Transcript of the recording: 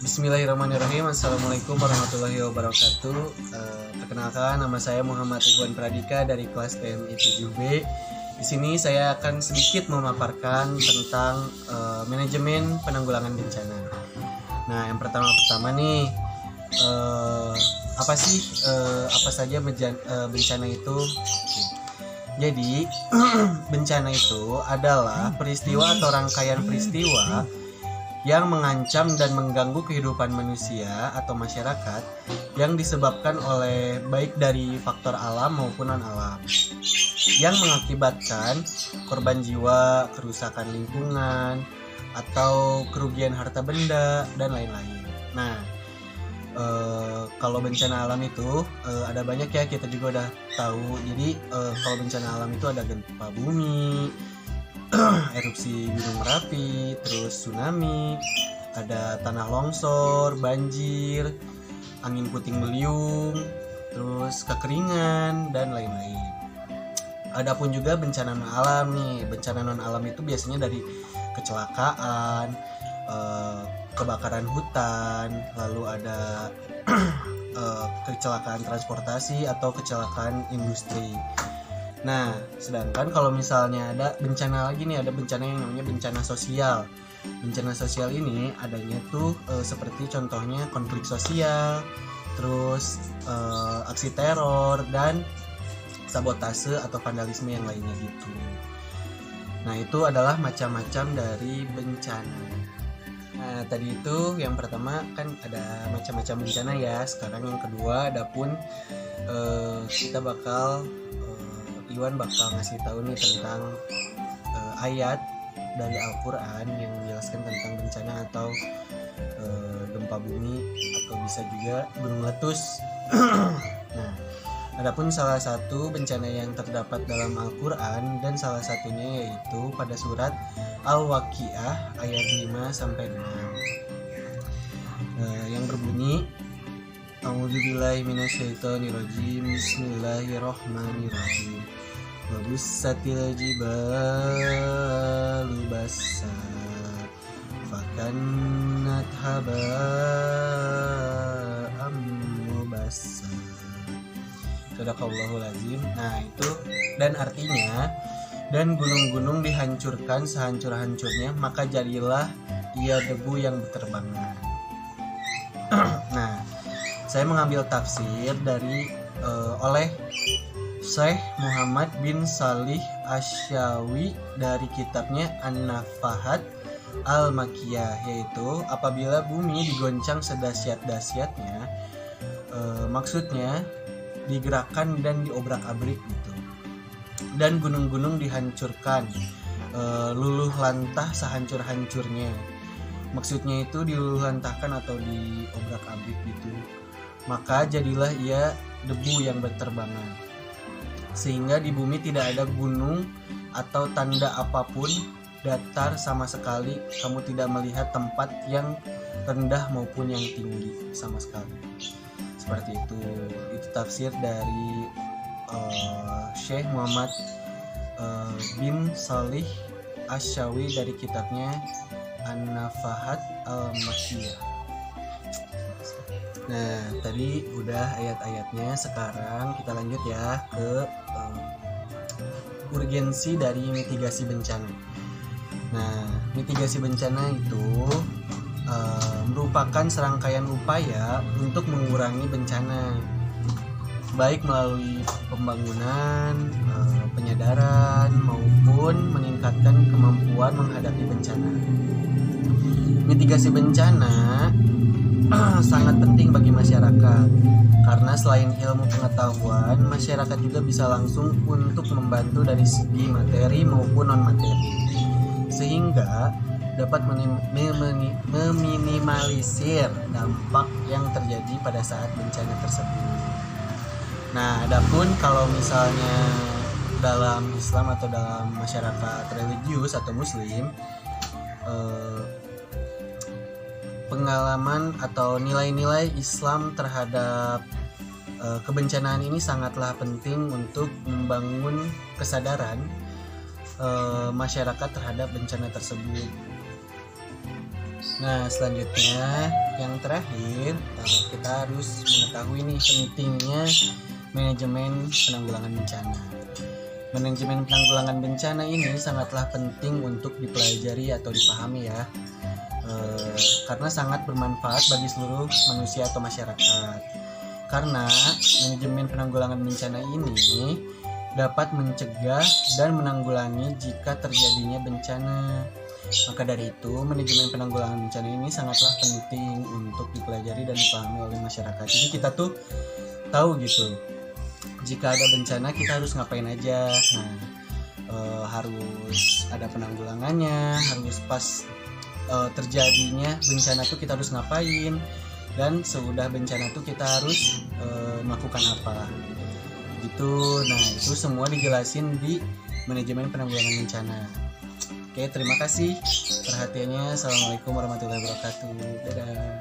Bismillahirrahmanirrahim. Assalamualaikum warahmatullahi wabarakatuh. Perkenalkan, nama saya Muhammad Iwan Pradika dari kelas TMI 7B. Di sini saya akan sedikit memaparkan tentang manajemen penanggulangan bencana. Nah, yang pertama nih, apa saja bencana itu? Jadi, bencana itu adalah peristiwa atau rangkaian peristiwa yang mengancam dan mengganggu kehidupan manusia atau masyarakat yang disebabkan oleh baik dari faktor alam maupun non-alam, yang mengakibatkan korban jiwa, kerusakan lingkungan, atau kerugian harta benda, dan lain-lain. Nah, kalau bencana alam itu ada banyak ya, kita juga udah tahu. Jadi kalau bencana alam itu ada gempa bumi, erupsi gunung Merapi, terus tsunami, ada tanah longsor, banjir, angin puting beliung, terus kekeringan, dan lain-lain. Adapun juga bencana non alam nih. Bencana non alam itu biasanya dari kecelakaan, kebakaran hutan, lalu ada kecelakaan transportasi atau kecelakaan industri. Nah, sedangkan kalau misalnya ada bencana lagi nih, ada bencana yang namanya bencana sosial. Bencana sosial ini adanya tuh seperti contohnya konflik sosial, terus aksi teror, dan sabotase atau vandalisme yang lainnya gitu. Nah, itu adalah macam-macam dari bencana. Nah, tadi itu yang pertama kan ada macam-macam bencana ya. Sekarang yang kedua, adapun kita Iwan bakal ngasih tahu nih tentang ayat dari Al-Quran yang menjelaskan tentang bencana atau gempa bumi, atau bisa juga gunung meletus. Nah, adapun salah satu bencana yang terdapat dalam Al-Quran, dan salah satunya yaitu pada surat Al-Waqiah ayat 5-6 yang berbunyi, A'udzubillahi minasyaitonirrajim, Bismillahirrahmanirrahim. Wabussatil jibalu bassa fakannat haba'am mubassa. Sadaqallahul azim. Nah, itu dan artinya, dan gunung-gunung dihancurkan sehancur-hancurnya, maka jadilah ia debu yang berterbangan. Nah, saya mengambil tafsir dari oleh Syekh Muhammad bin Salih Asyawi dari kitabnya An-Nafahat Al-Makiyah, yaitu apabila bumi digoncang sedahsyat-dahsyatnya, maksudnya digerakkan dan diobrak-abrik gitu, dan gunung-gunung dihancurkan, luluh lantah sehancur-hancurnya, maksudnya itu diluluh lantahkan atau diobrak-abrik gitu, maka jadilah ia debu yang berterbangan, sehingga di bumi tidak ada gunung atau tanda apapun, datar sama sekali, kamu tidak melihat tempat yang rendah maupun yang tinggi sama sekali. Seperti itu tafsir dari Syekh Muhammad bin Salih Asyawi dari kitabnya An-Nafahat Al-Makiyah. Nah, tadi udah ayat-ayatnya. Sekarang kita lanjut ya ke urgensi dari mitigasi bencana. Nah, mitigasi bencana itu merupakan serangkaian upaya untuk mengurangi bencana, baik melalui pembangunan, penyadaran, maupun meningkatkan kemampuan menghadapi bencana. Mitigasi bencana sangat penting bagi masyarakat, karena selain ilmu pengetahuan, masyarakat juga bisa langsung untuk membantu dari segi materi maupun non-materi, sehingga dapat meminimalisir dampak yang terjadi pada saat bencana tersebut. Nah, adapun kalau misalnya dalam Islam atau dalam masyarakat religius atau Muslim, pengalaman atau nilai-nilai Islam terhadap kebencanaan ini sangatlah penting untuk membangun kesadaran masyarakat terhadap bencana tersebut. Nah, selanjutnya yang terakhir, kita harus mengetahui nih pentingnya manajemen penanggulangan bencana. Manajemen penanggulangan bencana ini sangatlah penting untuk dipelajari atau dipahami ya, karena sangat bermanfaat bagi seluruh manusia atau masyarakat. Karena manajemen penanggulangan bencana ini dapat mencegah dan menanggulangi jika terjadinya bencana. Maka dari itu, manajemen penanggulangan bencana ini sangatlah penting untuk dipelajari dan dipahami oleh masyarakat. Jadi kita tuh tahu gitu, jika ada bencana kita harus ngapain aja. Nah, harus ada penanggulangannya, harus pas terjadinya bencana tuh kita harus ngapain, dan sesudah bencana tuh kita harus melakukan apa gitu. Nah, itu semua dijelasin di manajemen penanggulangan bencana. Oke, terima kasih perhatiannya. Assalamualaikum warahmatullahi wabarakatuh. Dadah.